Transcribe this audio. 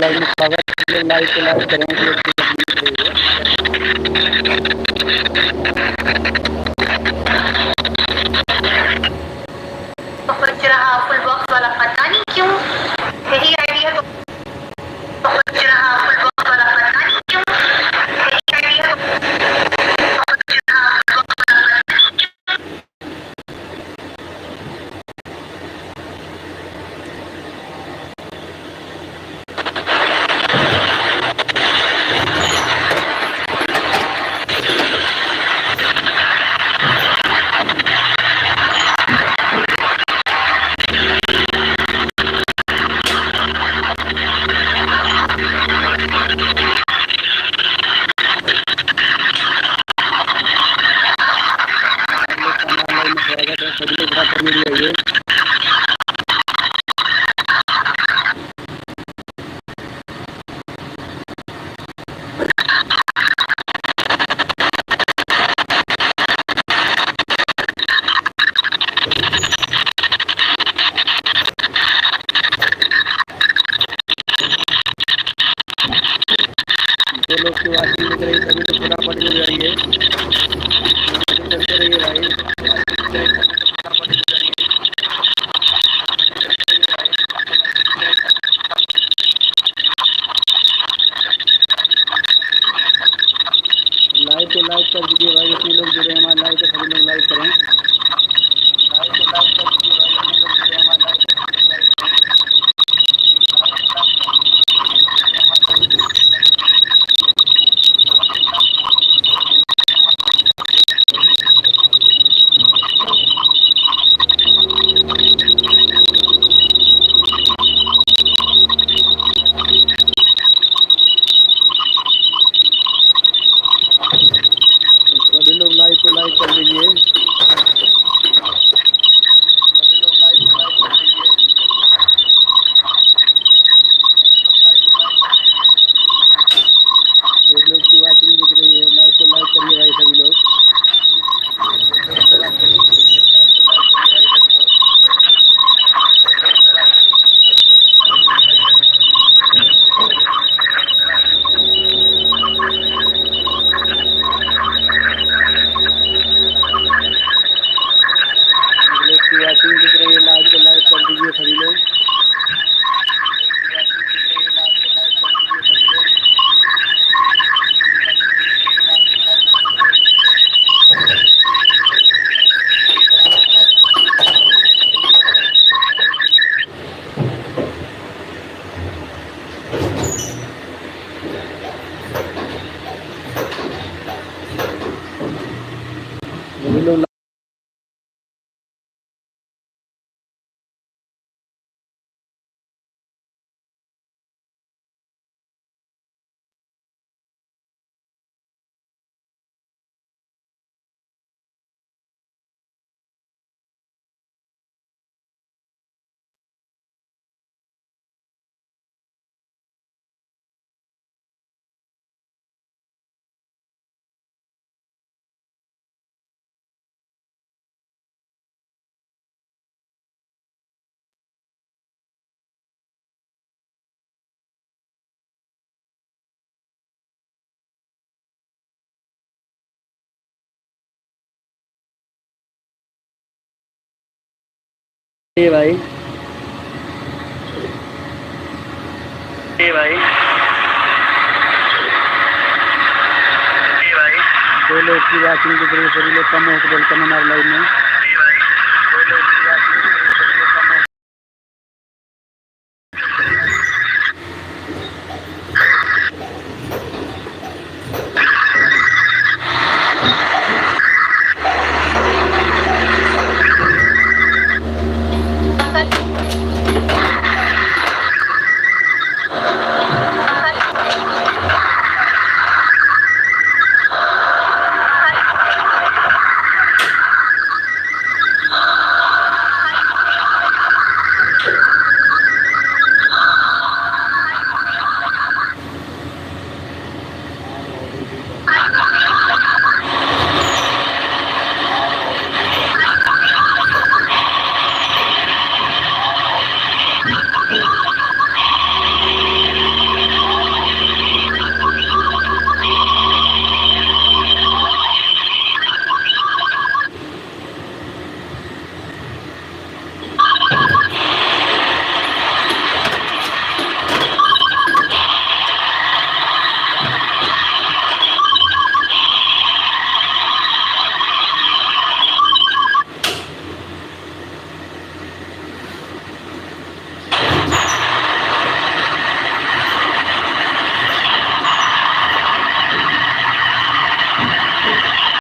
Live में स्वागत है। लाइव को लाइव करें। सोच रहा फुल बॉक्स वाला पता नहीं क्यों यही आइडिया तो सोच रहा फुल बॉक्स वाला पता नहीं क्यों यही आइडिया सोच रहा फुल बॉक्स वाला पता नहीं लोग की वाचिंग दिख रही तभी तो फटाफट मिल जाएंगे। चलते रहिए भाई। लाइव को लाइव कर दीजिए भाई। इतने लोग जुड़े हमारे लाइव को सभी लोग लाइव करें। लाइव को लाइव कर दीजिए भाई। इतने लोग जुड़े हमारे लाइव को सभी लोग लाइव करें। सभी लोग लाइव को लाइव कर दीजिए। ये भाई ए भाई ए भाई 2 लोग की वॉचिंग के जरिए सभी लोग कम हो गए हमारे लाइव में।